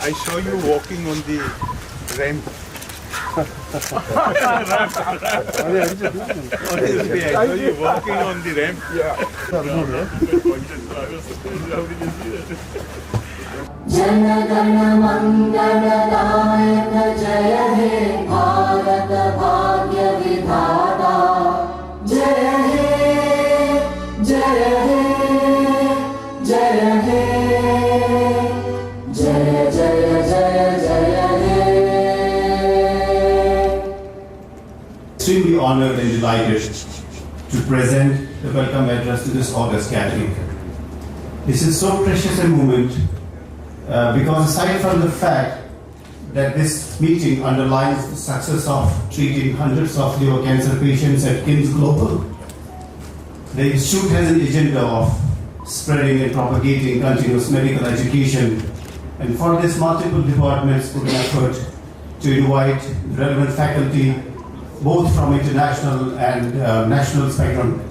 I saw you walking on the ramp. Honestly, I saw you walking on the ramp. जनगण मंगलदायक जय हे भारत भाग्य विधाता जय हे जय हे जय हे जय जय जय जय हे. Extremely honored and delighted to present the welcome address to this August gathering. This is so precious a moment because aside from the fact that this meeting underlines the success of treating hundreds of liver cancer patients at KIMS Global, the Institute has an agenda of spreading and propagating continuous medical education, and for this multiple departments put an effort to invite relevant faculty both from international and national spectrum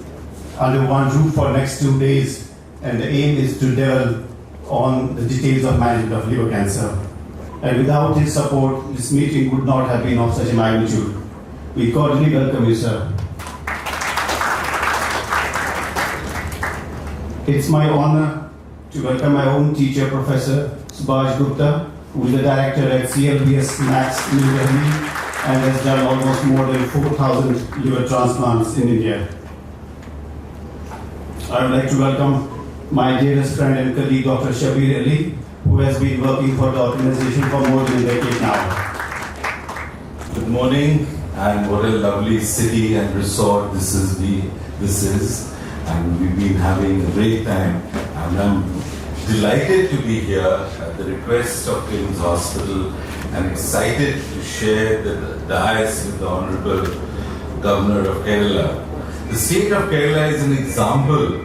under one roof for next 2 days, and the aim is to delve on the details of management of liver cancer. And without his support, this meeting would not have been of such a magnitude. We cordially welcome you, sir. It's my honor to welcome my own teacher, Professor Subhash Gupta, who is the director at CLBS Max New Delhi and has done almost more than 4,000 liver transplants in India. I would like to welcome my dearest friend and colleague, Dr. Shabir Ali, who has been working for the organization for more than a decade now. Good morning, and what a lovely city and resort this is, and we've been having a great time, and I'm delighted to be here at the request of KIMS Hospital and excited to share the dais with the Honorable Governor of Kerala. The state of Kerala is an example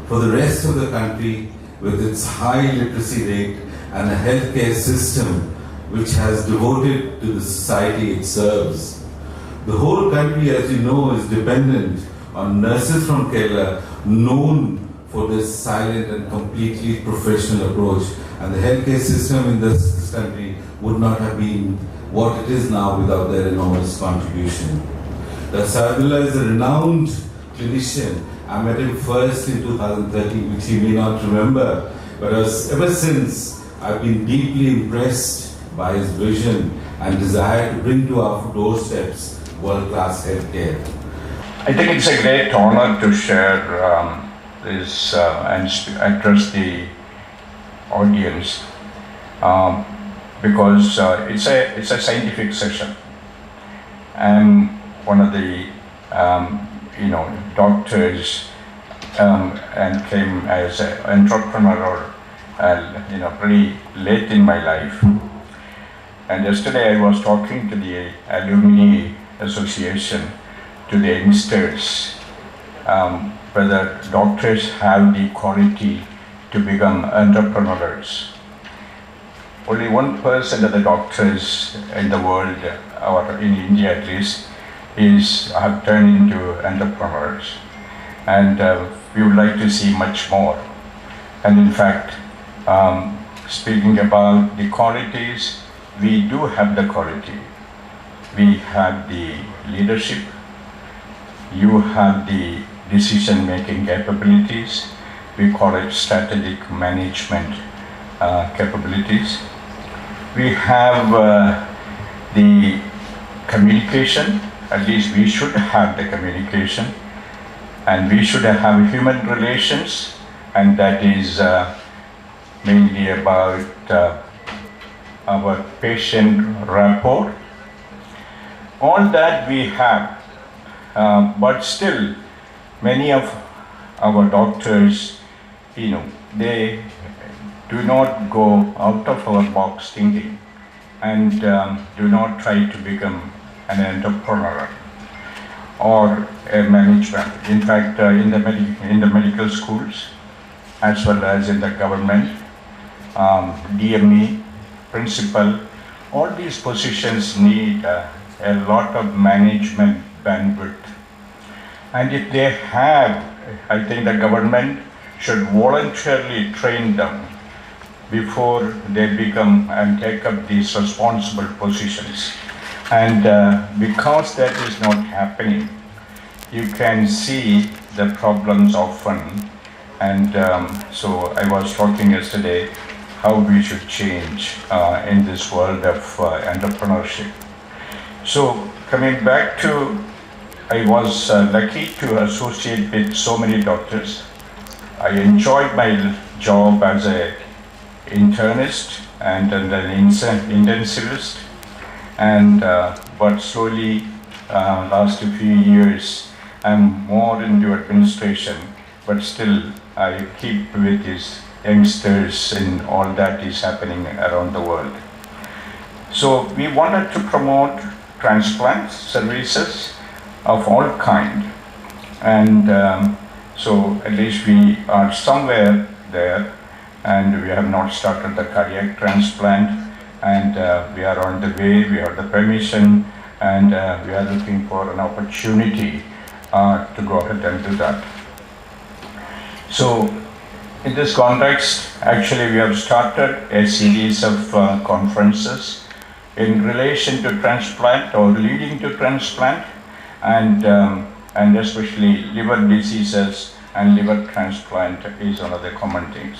for the rest of the country with its high literacy rate and a healthcare system which has devoted to the society it serves. The whole country, as you know, is dependent on nurses from Kerala known for this silent and completely professional approach, and the healthcare system in this country would not have been what it is now without their enormous contribution. Dr. Saadullah is a renowned clinician. I met him first in 2013, which he may not remember, but ever since I've been deeply impressed by his vision and desire to bring to our doorsteps world-class healthcare. I think it's a great honor to share this and address the audience because it's a scientific session. I'm one of the doctors and came as an entrepreneur pretty late in my life. And yesterday I was talking to the Alumni Association, to the youngsters, whether doctors have the quality to become entrepreneurs. Only 1% of the doctors in the world, or in India at least, have turned into entrepreneurs, and we would like to see much more. And in fact, speaking about the qualities, we do have the quality. We have the leadership, you have the decision-making capabilities, we call it strategic management capabilities. We have the communication. At least we should have the communication, and we should have human relations, and that is mainly about our patient rapport. All that we have, but still many of our doctors, they do not go out of our box thinking and do not try to become an entrepreneur or a management. In fact, in the medical schools, as well as in the government, DME, principal, all these positions need a lot of management bandwidth. And if they have, I think the government should voluntarily train them before they become and take up these responsible positions. And because that is not happening, you can see the problems often. And so I was talking yesterday how we should change in this world of entrepreneurship. So coming back to, I was lucky to associate with so many doctors. I enjoyed my job as an internist and an intensivist, and but slowly, last few years, I'm more into administration, but still I keep with these youngsters in all that is happening around the world. So we wanted to promote transplant services of all kind, and so at least we are somewhere there, and we have not started the cardiac transplant, and we are on the way, we have the permission, and we are looking for an opportunity to go ahead and do that. So in this context, actually we have started a series of conferences in relation to transplant or leading to transplant, and especially liver diseases and liver transplant is one of the common things.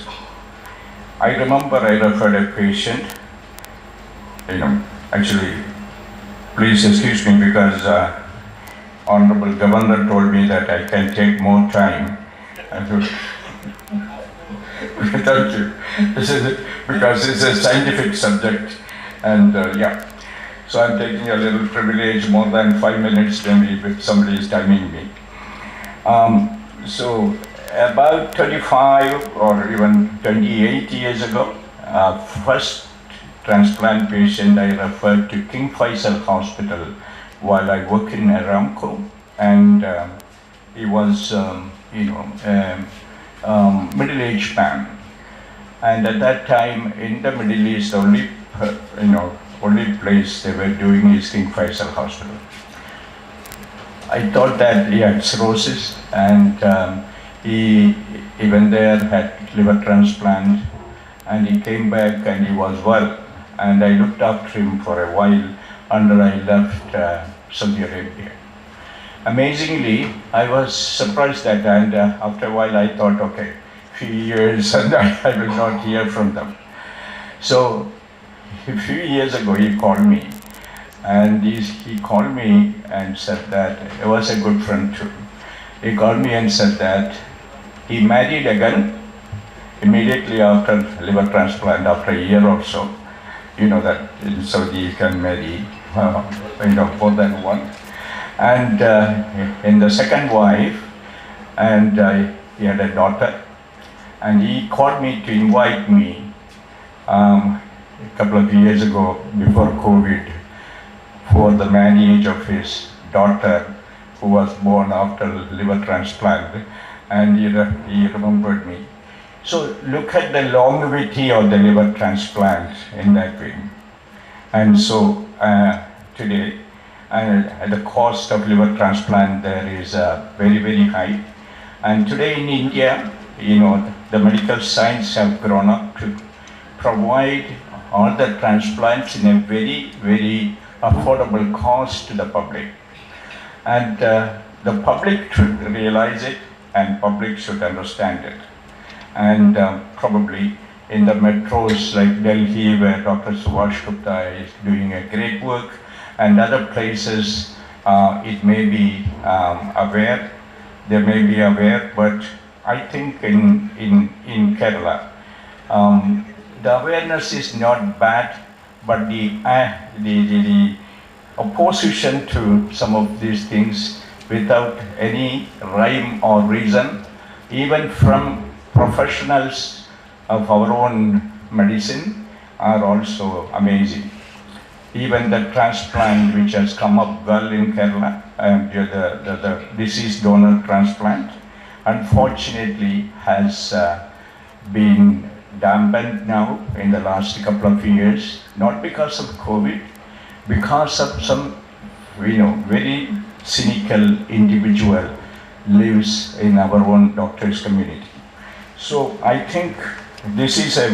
I remember I referred a patient, actually, please excuse me because Honorable Governor told me that I can take more time. Thank you. Because it's a scientific subject, and yeah. So I'm taking a little privilege, more than 5 minutes maybe, if somebody is timing me. So about 25 or even 28 years ago, first transplant patient I referred to King Faisal Hospital while I work in Aramco, and he was, middle-aged man. And at that time, in the Middle East, the only place they were doing is King Faisal Hospital. I thought that he had cirrhosis, and he went there, had liver transplant, and he came back and he was well. And I looked after him for a while until I left Saudi Arabia. Amazingly, I was surprised that, and after a while I thought, okay, few years and I will not hear from them. So a few years ago he called me, and he called me and said that, he was a good friend too. He called me and said that he married again immediately after liver transplant, after a year or so. You know that in Saudi you can marry more than one. And in the second wife, and he had a daughter, and he called me to invite me a couple of years ago, before COVID, for the marriage of his daughter, who was born after liver transplant, and he remembered me. So look at the longevity of the liver transplant in that way. And so today, the cost of liver transplant there is very, very high. And today in India, the medical science have grown up to provide all the transplants in a very, very affordable cost to the public. And the public should realize it, and public should understand it. And probably in the metros like Delhi, where Dr. Subhash Gupta is doing a great work, and other places, it may be aware, they may be aware, but I think in Kerala, the awareness is not bad, but the opposition to some of these things without any rhyme or reason, even from professionals of our own medicine, are also amazing. Even the transplant which has come up well in Kerala, the deceased donor transplant, unfortunately has been dampened now in the last couple of years, not because of COVID, because of some very cynical individual lives in our own doctors' community. So I think this is a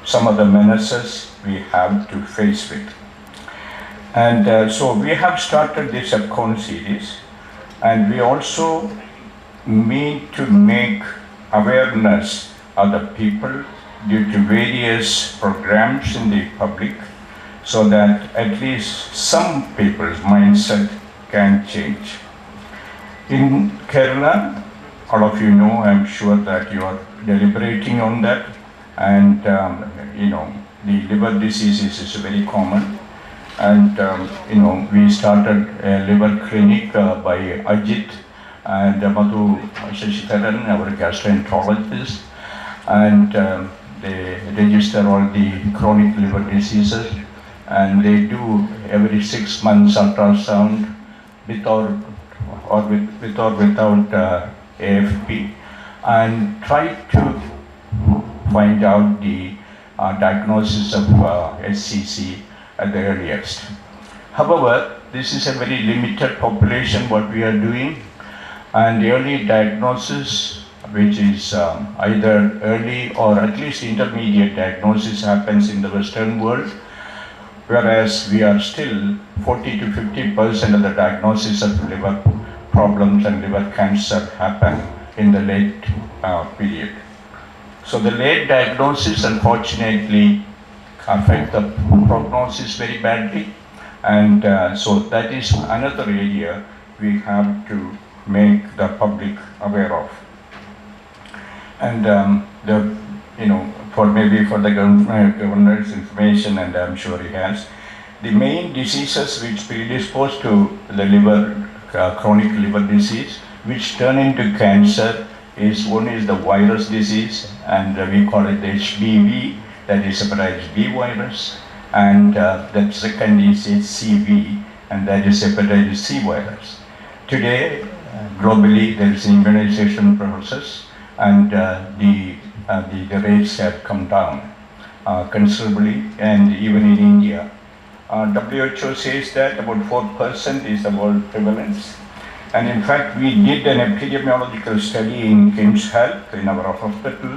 some of the menaces we have to face with. And so we have started this APCON series, and we also mean to make awareness of the people due to various programs in the public, so that at least some people's mindset can change. In Kerala, all of you know, I'm sure that you are deliberating on that, and the liver diseases is very common. And we started a liver clinic by Ajit and Madhu Shashikaran, our gastroenterologist, and they register all the chronic liver diseases, and they do every 6 months ultrasound with or without AFP, and try to find out the diagnosis of SCC at the earliest. However, this is a very limited population what we are doing, and early diagnosis, which is either early or at least intermediate diagnosis, happens in the Western world, whereas we are still 40 to 50% of the diagnosis of liver problems and liver cancer happen in the late period. So the late diagnosis unfortunately affect the prognosis very badly, and so that is another area we have to make the public aware of. And for the governor's information, and I'm sure he has, the main diseases which predispose to the liver, chronic liver disease, which turn into cancer, one is the virus disease, and we call it HBV, that is hepatitis B virus, and the second is HCV, and that is hepatitis C virus. Today, globally, there is an immunization process, and the rates have come down considerably, and even in India. WHO says that about 4% is the world prevalence. And in fact, we did an epidemiological study in Kim's Health in our hospital,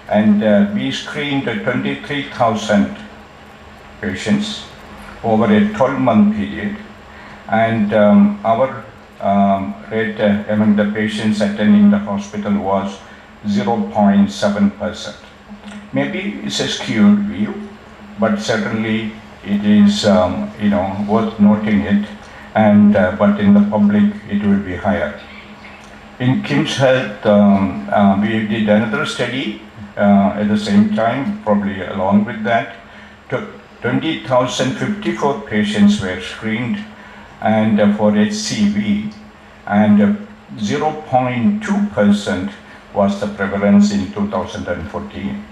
and we screened 23,000 patients over a 12-month period, and our rate among the patients attending the hospital was 0.7%. Maybe it's a skewed view, but certainly it is worth noting it, and but in the public it will be higher. In Kim's Health, we did another study at the same time, probably along with that. 20,054 patients were screened, and for HCV, and 0.2% was the prevalence in 2014.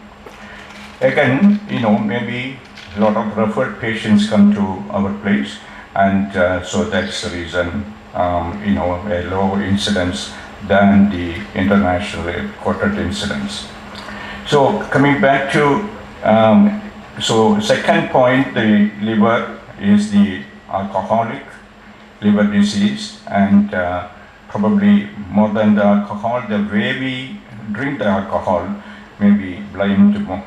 Again, maybe a lot of referred patients come to our place, and so that's the reason, a low incidence than the international quoted incidence. So coming back to, second point, the liver is the alcoholic liver disease, and probably more than the alcohol, the way we drink the alcohol may be blind to,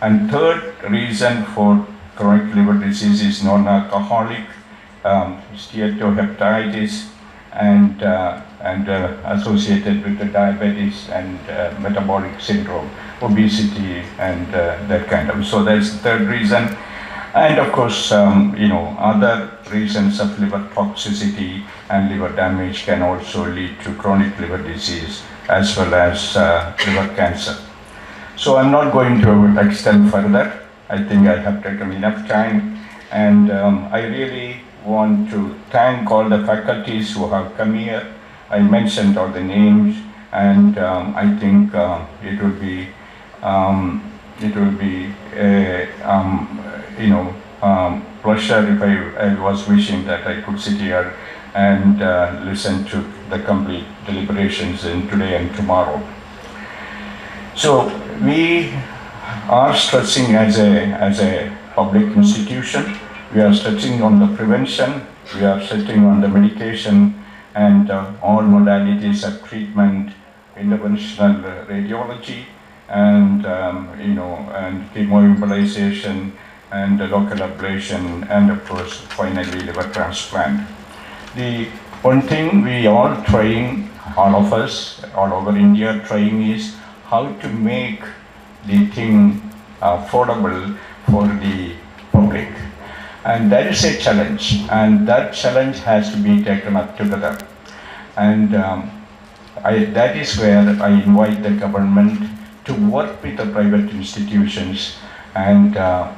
and third reason for chronic liver disease is non-alcoholic steatohepatitis, and associated with the diabetes and metabolic syndrome, obesity, and that kind of. So that's the third reason. And of course, other reasons of liver toxicity and liver damage can also lead to chronic liver disease as well as liver cancer. So I'm not going to extend further. I think I have taken enough time, and I really want to thank all the faculties who have come here. I mentioned all the names, and I think it will be a pleasure if I was wishing that I could sit here and listen to the complete deliberations in today and tomorrow. So we are stressing as a public institution. We are stressing on the prevention, we are stressing on the medication, and all modalities of treatment, interventional radiology, and and chemoembolization and local ablation, and of course finally liver transplant. The one thing we all trying, all of us, all over India trying, is how to make the thing affordable for the public. And that is a challenge, and that challenge has to be taken up together. And that is where I invite the government to work with the private institutions and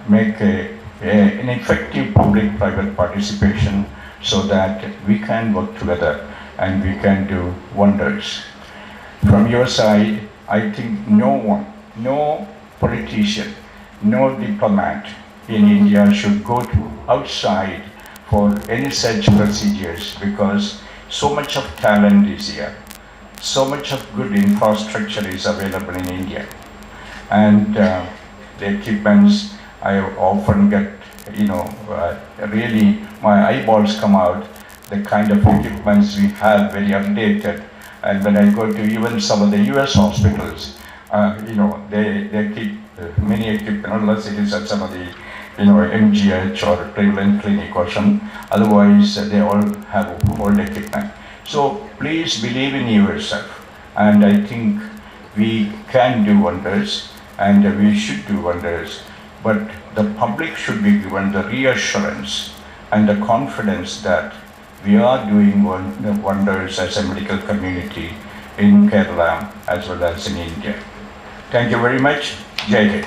make an effective public-private participation, so that we can work together and we can do wonders. From your side, I think no one, no politician, no diplomat in India should go to outside for any such procedures, because so much of talent is here, so much of good infrastructure is available in India, and the equipments I often get, really my eyeballs come out. The kind of equipments we have very updated, and when I go to even some of the US hospitals, they keep many equipment, unless it is at some of the MGH or Cleveland Clinic or some, otherwise they all have old equipment. So please believe in yourself, and I think we can do wonders, and we should do wonders, but the public should be given the reassurance and the confidence that we are doing wonders as a medical community in Kerala as well as in India. Thank you very much. Jai Hind.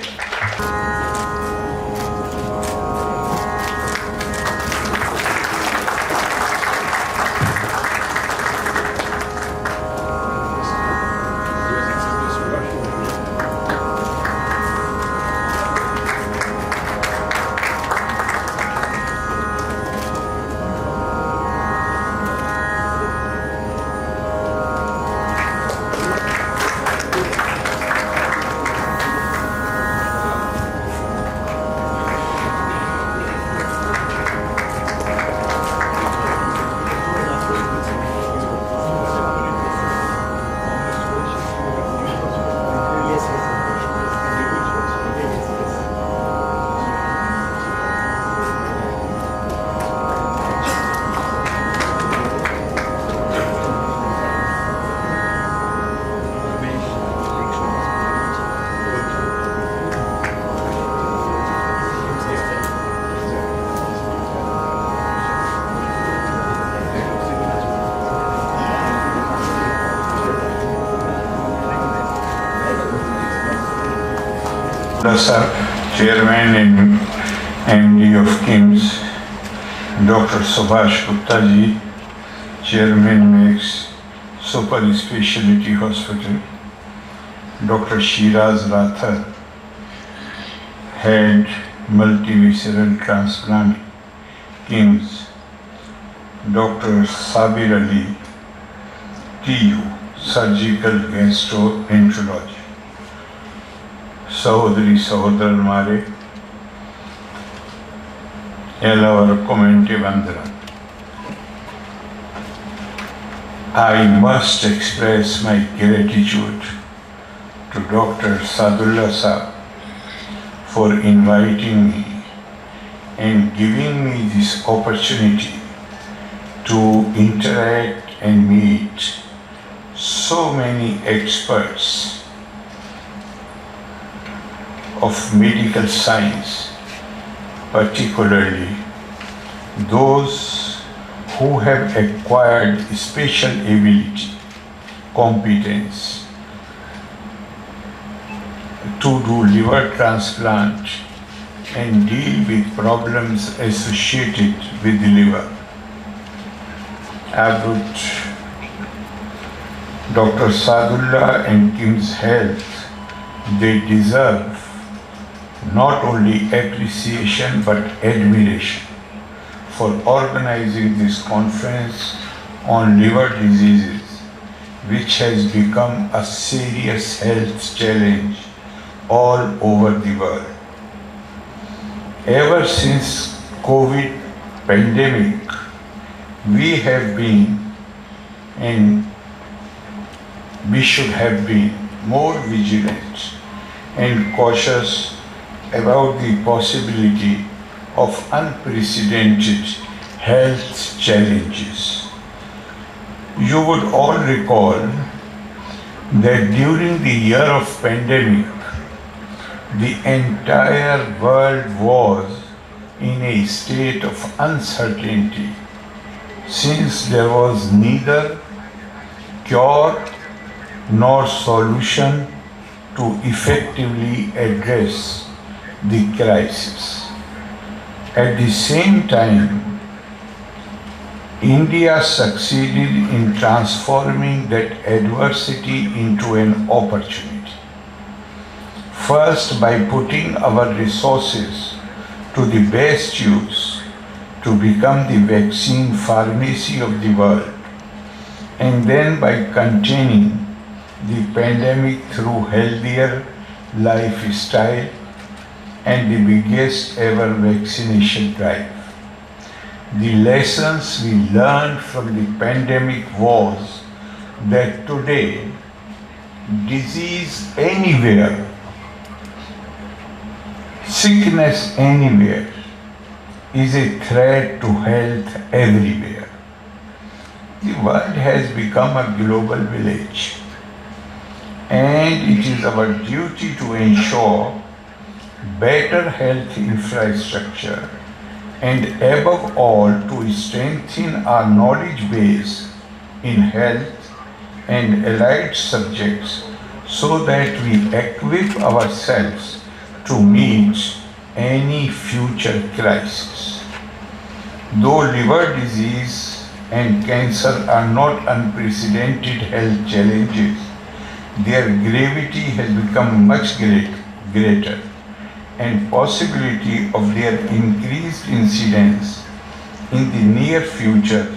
Sir, Chairman and MD of KIMS, Dr. Subhash Gupta ji, Chairman Max Super Specialty Hospital, Dr. Shiraz Rathar, Head Multivisceral Transplant, KIMS, Dr. Sabir Ali, TU, Surgical Gastroenterology. സഹോദരി സഹോദരന്മാരെ, എല്ലാവർക്കും എൻ്റെ വന്ദനം. I must express my gratitude to Dr. Sadullah Sahab for inviting me and giving me this opportunity to interact and meet so many experts of medical science, particularly those who have acquired special ability, competence to do liver transplant and deal with problems associated with the liver. I would Dr. Sadullah and KIMS Health, they deserve not only appreciation but admiration for organizing this conference on liver diseases, which has become a serious health challenge all over the world. Ever since COVID pandemic, we have been and we should have been more vigilant and cautious about the possibility of unprecedented health challenges. You would all recall that during the year of pandemic, the entire world was in a state of uncertainty, since there was neither cure nor solution to effectively address the crisis. At the same time, India succeeded in transforming that adversity into an opportunity. First, by putting our resources to the best use to become the vaccine pharmacy of the world, and then by containing the pandemic through healthier lifestyle and the biggest ever vaccination drive. The lessons we learned from the pandemic was that today, disease anywhere, sickness anywhere, is a threat to health everywhere. The world has become a global village, and it is our duty to ensure better health infrastructure and above all to strengthen our knowledge base in health and allied subjects so that we equip ourselves to meet any future crisis. Though liver disease and cancer are not unprecedented health challenges, their gravity has become much greater, and possibility of their increased incidence in the near future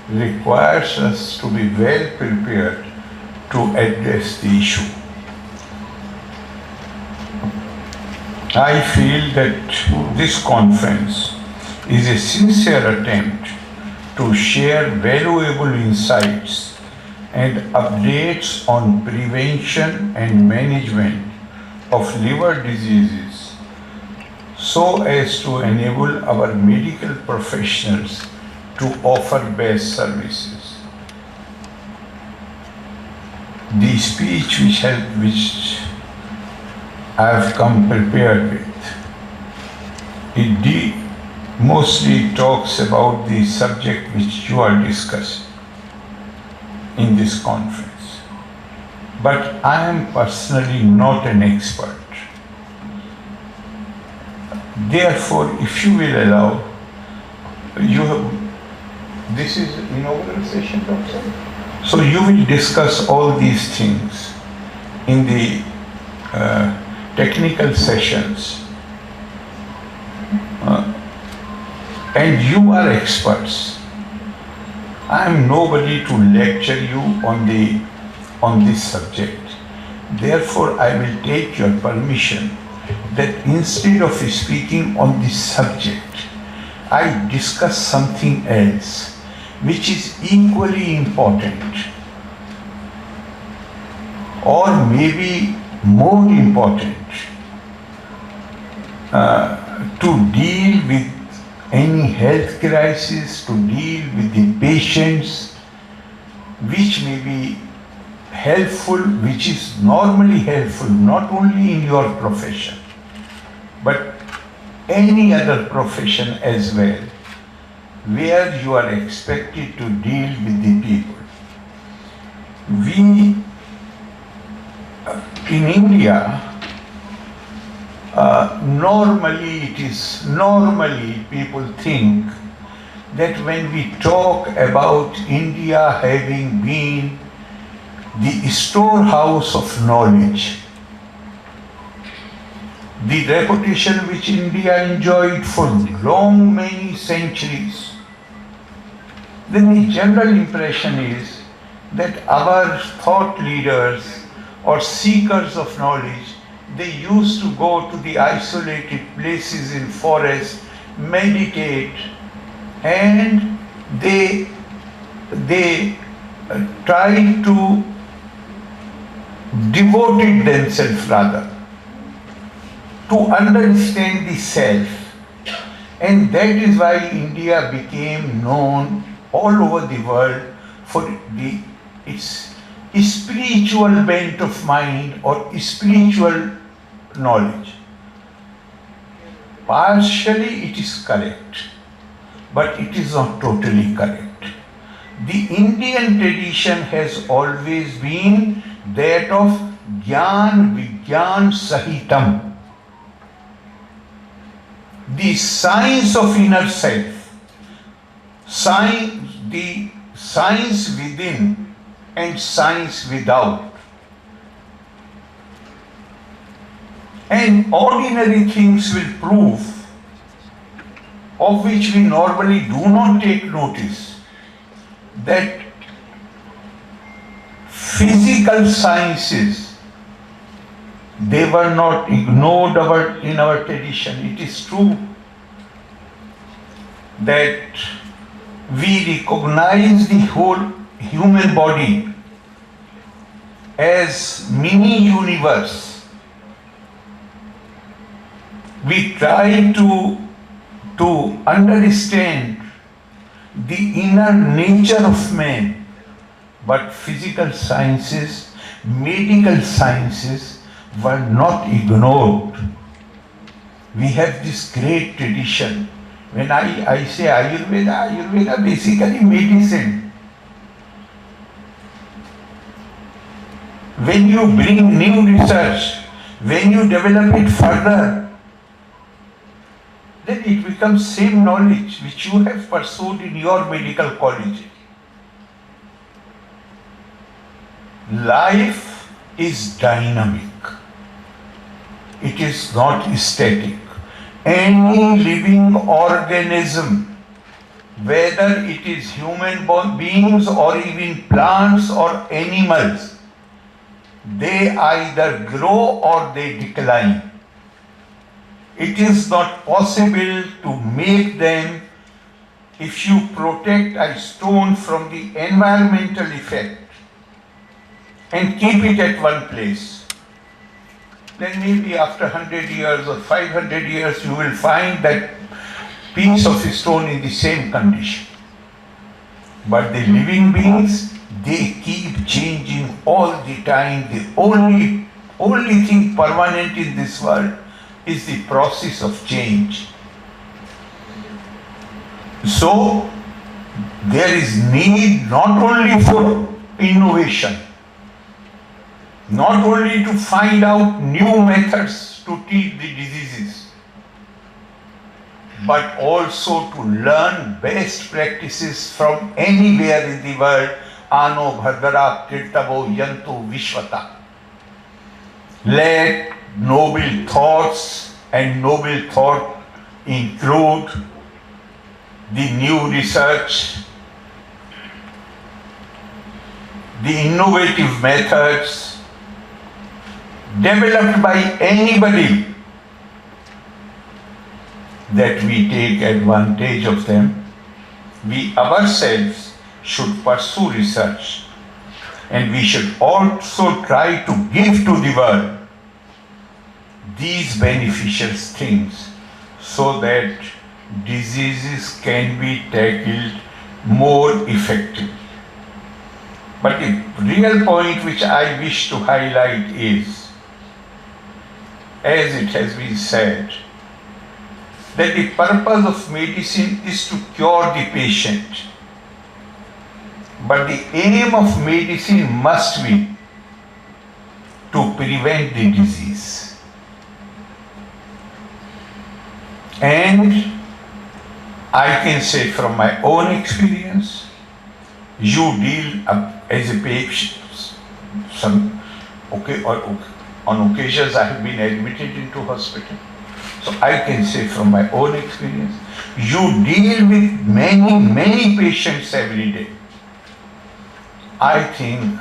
requires us to be well prepared to address the issue. I feel that this conference is a sincere attempt to share valuable insights and updates on prevention and management of liver diseases so as to enable our medical professionals to offer best services. The speech which I have come prepared with, it mostly talks about the subject which you are discussing in this conference. But I am personally not an expert. Therefore, if you will allow, this is inaugural session, Doctor. So you will discuss all these things in the technical sessions. And you are experts. I am nobody to lecture you on this subject. Therefore, I will take your permission that instead of speaking on this subject, I discuss something else which is equally important or maybe more important to deal with any health crisis, to deal with the patients, which may be helpful, which is normally helpful not only in your profession, but any other profession as well, where you are expected to deal with the people. We, in India, normally people think that when we talk about India having been the storehouse of knowledge, the reputation which India enjoyed for many centuries, then the general impression is that our thought leaders or seekers of knowledge, they used to go to the isolated places in forests, meditate, and they try to devote themselves rather to understand the self. And that is why India became known all over the world for its spiritual bent of mind or spiritual knowledge. Partially it is correct, but it is not totally correct. The Indian tradition has always been that of Gyan Vigyan Sahitam, the science of inner self, the science within and science without. And ordinary things will prove, of which we normally do not take notice, that physical sciences, they were not ignored in our tradition. It is true that we recognize the whole human body as mini universe. We try to understand the inner nature of man, but physical sciences, medical sciences were not ignored. We have this great tradition. When I say Ayurveda basically medicine. When you bring new research, when you develop it further, then it becomes same knowledge which you have pursued in your medical college. Life is dynamic. It is not static. Any living organism, whether it is human beings or even plants or animals, they either grow or they decline. It is not possible to make them, if you protect a stone from the environmental effect and keep it at one place, then maybe after 100 years or 500 years you will find that piece of stone in the same condition. But the living beings, they keep changing all the time. The only thing permanent in this world is the process of change. So there is need not only for innovation, not only to find out new methods to treat the diseases, but also to learn best practices from anywhere in the world. Ano bhadra kirtavo yantu vishvata. Let noble thoughts and noble thought include the new research, the innovative methods developed by anybody, that we take advantage of them. We ourselves should pursue research, and we should also try to give to the world these beneficial things so that diseases can be tackled more effectively. But the real point which I wish to highlight is, as it has been said, that the purpose of medicine is to cure the patient. But the aim of medicine must be to prevent the disease. And I can say from my own experience, you deal as a patient. On occasions I have been admitted into hospital. So I can say from my own experience, you deal with many patients every day. I think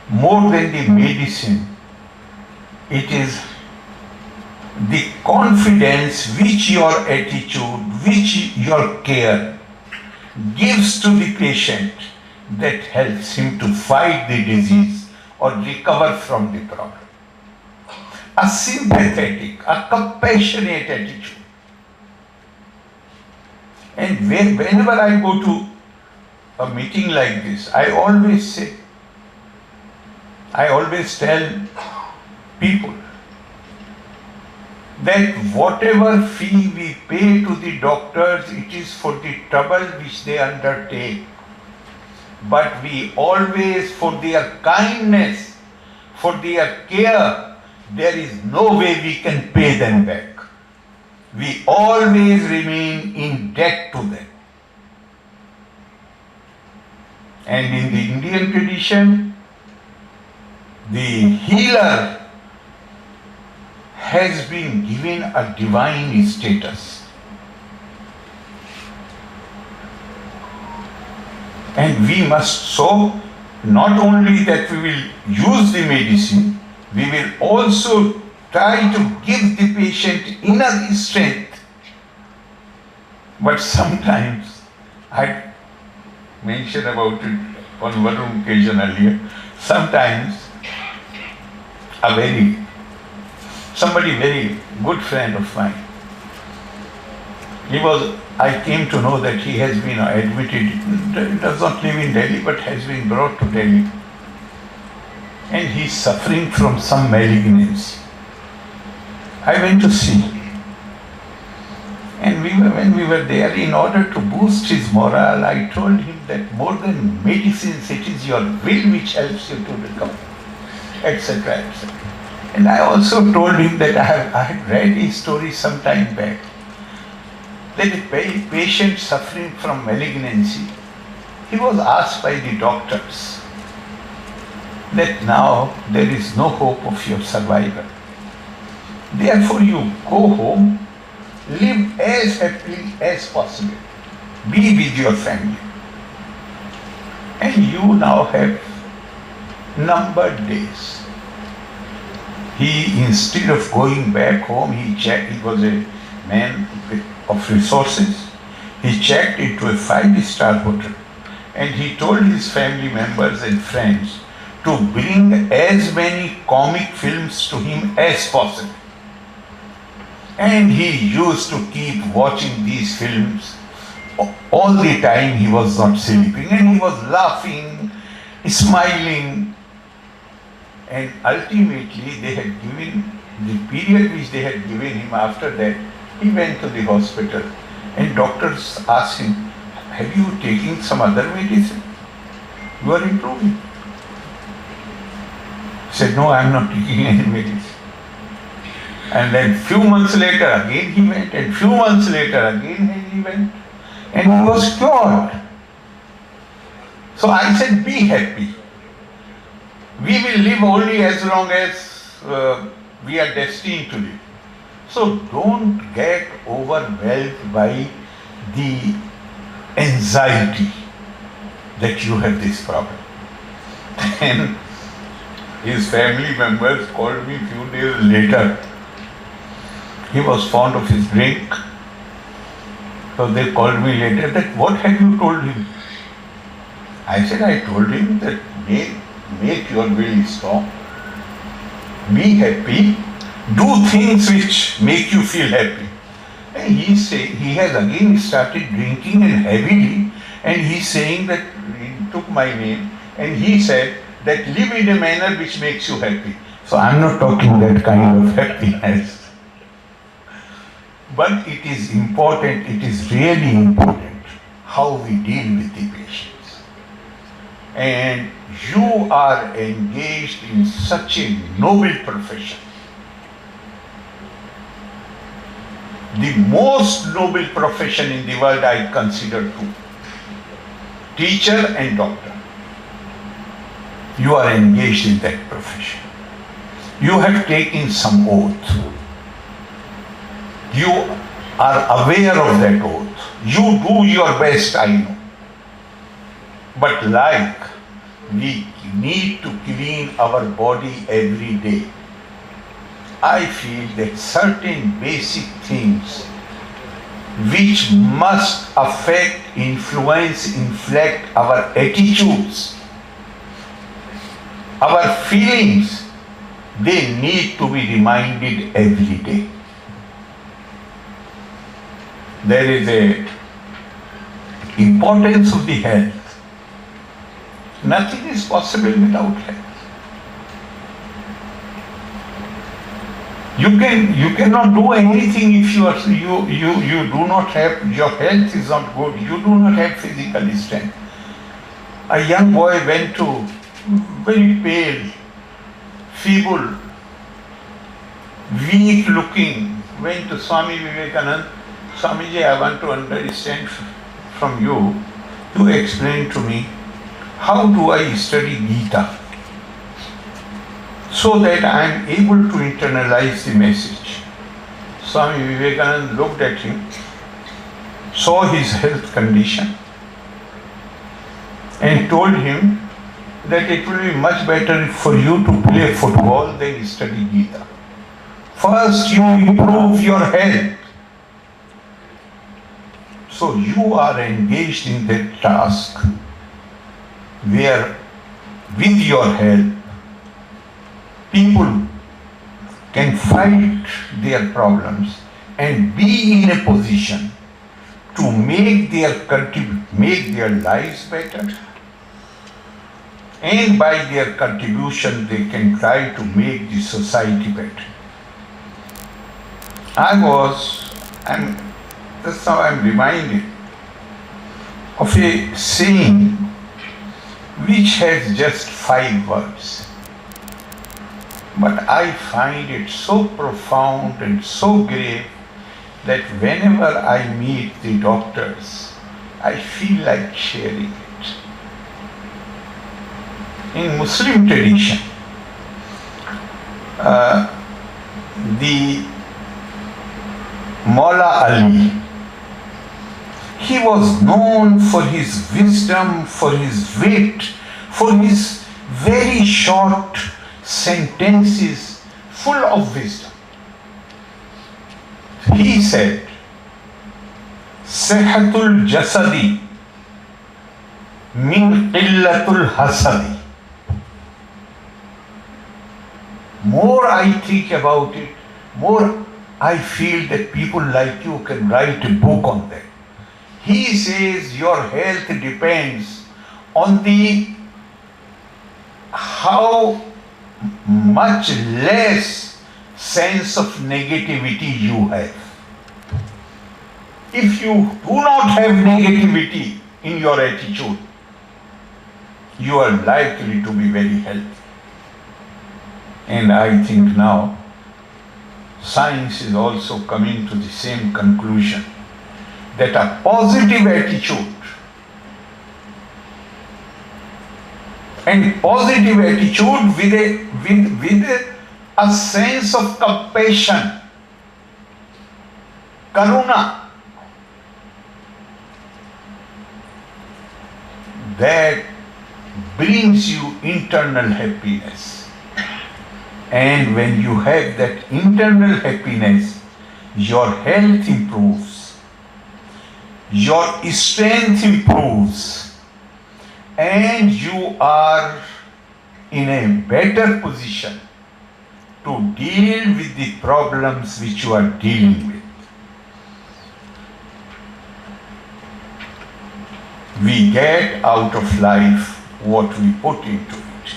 more than the medicine, it is the confidence which your attitude, which your care gives to the patient that helps him to fight the disease or recover from the problem. a sympathetic, a compassionate attitude. And whenever I go to a meeting like this, I always tell people that whatever fee we pay to the doctors, it is for the trouble which they undertake. But we always, for their kindness, for their care, there is no way we can pay them back. We always remain in debt to them. And in the Indian tradition, the healer has been given a divine status. And we must so, not only that we will use the medicine, we will also try to give the patient inner strength. But sometimes, I mentioned about it on one occasion earlier, sometimes somebody very good friend of mine, I came to know that he has been admitted, does not live in Delhi, but has been brought to Delhi. And he is suffering from some malignancy. I went to see him. And when we were there, in order to boost his morale, I told him that more than medicines, it is your will which helps you to recover, etc., etc. And I also told him that I had read his story some time back, that a patient suffering from malignancy, he was asked by the doctors that now there is no hope of your survival. Therefore you go home, live as happily as possible, be with your family. And you now have numbered days. He, instead of going back home, he was a man of resources. He checked into a 5-star hotel and he told his family members and friends to bring as many comic films to him as possible. And he used to keep watching these films all the time. He was not sleeping and he was laughing, smiling. And ultimately they had given, the period which they had given him after that, he went to the hospital and doctors asked him, have you taken some other medicine? You are improving. He said, no, I am not taking any medicine. And then few months later again he went, and few months later again he went, and he was cured. So I said, be happy. We will live only as long as we are destined to live. So don't get overwhelmed by the anxiety that you have this problem. And his family members called me a few days later. He was fond of his drink. So they called me later that, what have you told him? I said, I told him that make your will strong. Be happy. Do things which make you feel happy. And he has again started drinking and heavily, and he's saying that, he took my name, and he said that live in a manner which makes you happy. So I'm not talking that kind of happiness. But it is important, it is really important how we deal with the patients. And you are engaged in such a noble profession. The most noble profession in the world I consider two: teacher and doctor. You are engaged in that profession. You have taken some oath. You are aware of that oath. You do your best, I know. But like we need to clean our body every day, I feel that certain basic things which must affect, influence, inflect our attitudes, our feelings, they need to be reminded every day. There is a importance of the health. Nothing is possible without health. You cannot do anything if you do not have, your health is not good, you do not have physical strength. A young boy went to, very pale, feeble, weak looking, went to Swami Vivekananda. Swamiji, I want to understand from you, to explain to me, how do I study Gita so that I am able to internalize the message? Swami Vivekananda looked at him, saw his health condition, and told him that it will be much better for you to play football than study Gita. First you improve your health. So you are engaged in that task where with your help people can fight their problems and be in a position to make their lives better, and by their contribution they can try to make the society better. That's how I'm reminded of a saying which has just 5 words. But I find it so profound and so grave that whenever I meet the doctors, I feel like sharing it. In Muslim tradition, the Maula Ali, he was known for his wisdom, for his wit, for his very short sentences full of wisdom. He said, Sihatul jasadi min qillatul hasadi. More I think about it, more I feel that people like you can write a book on that. He says your health depends on how much less sense of negativity you have. If you do not have negativity in your attitude, you are likely to be very healthy. And I think now science is also coming to the same conclusion, that a positive attitude and positive attitude with a sense of compassion, karuna, that brings you internal happiness. And when you have that internal happiness, your health improves, your strength improves, and you are in a better position to deal with the problems which you are dealing with. We get out of life what we put into it.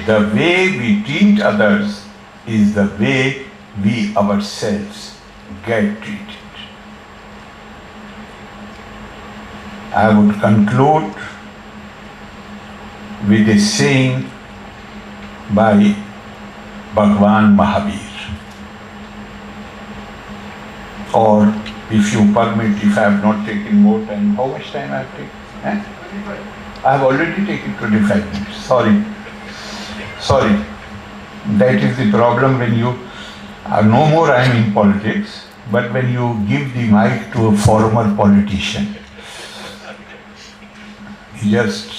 The way we treat others is the way we ourselves get treated. I would conclude with a saying by Bhagwan Mahavir. Or, if you permit, if I have not taken more time, how much time I have taken? I have already taken 25 minutes. Sorry. That is the problem when you no more I am in politics, but when you give the mic to a former politician, he just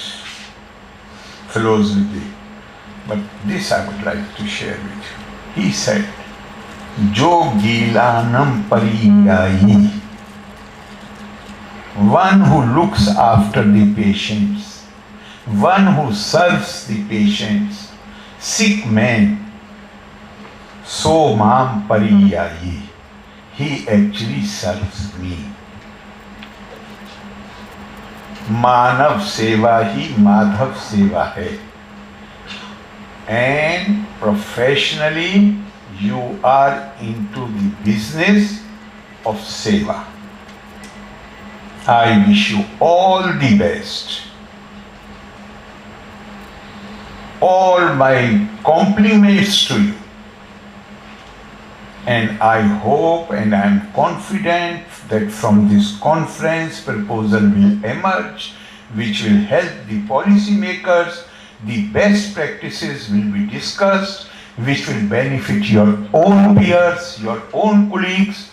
flows with it. But this I would like to share with you. He said, Jo gilanam pariyayi, one who looks after the patients, one who serves the patients, sick man, So Mam Pariyayi. He actually serves me. Manav Seva hi Madhav Seva hai. And professionally, you are into the business of Seva. I wish you all the best. All my compliments to you. And I hope and I am confident that from this conference proposal will emerge which will help the policymakers. The best practices will be discussed which will benefit your own peers, your own colleagues,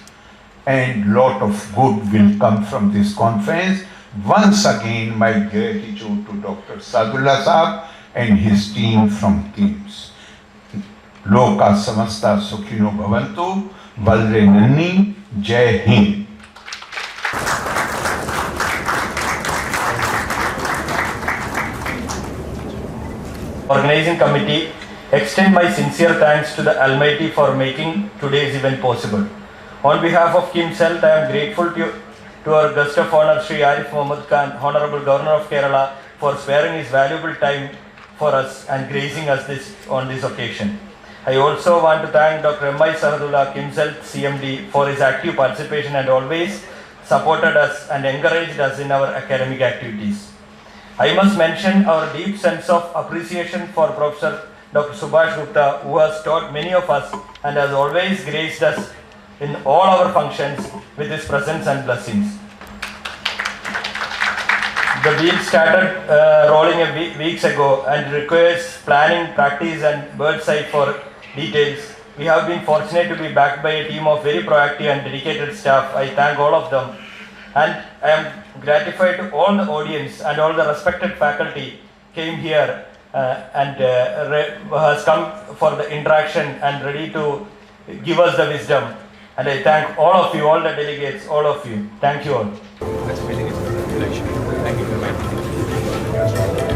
and lot of good will come from this conference. Once again, my gratitude to Dr. Sadullah Saab and his team from TIMS. Loka samasta sukhino bhavantu, Valre Nanni, Jai Hind. Organizing committee, extend my sincere thanks to the Almighty for making today's event possible. On behalf of KIMS Health, I am grateful to our guest of honor, Sri Arif Muhammad Khan, Honorable Governor of Kerala, for sparing his valuable time for us and gracing us on this occasion. I also want to thank Dr. M.I. Sahadullah, KIMS Health CMD, for his active participation and always supported us and encouraged us in our academic activities. I must mention our deep sense of appreciation for Professor Dr. Subhash Gupta, who has taught many of us and has always graced us in all our functions with his presence and blessings. The wheel started rolling weeks ago and requires planning, practice and bird's eye for details. We have been fortunate to be backed by a team of very proactive and dedicated staff. I thank all of them. And I am gratified to all the audience and all the respected faculty came here and has come for the interaction and ready to give us the wisdom. And I thank all of you, all the delegates, all of you. Thank you all. Thank you for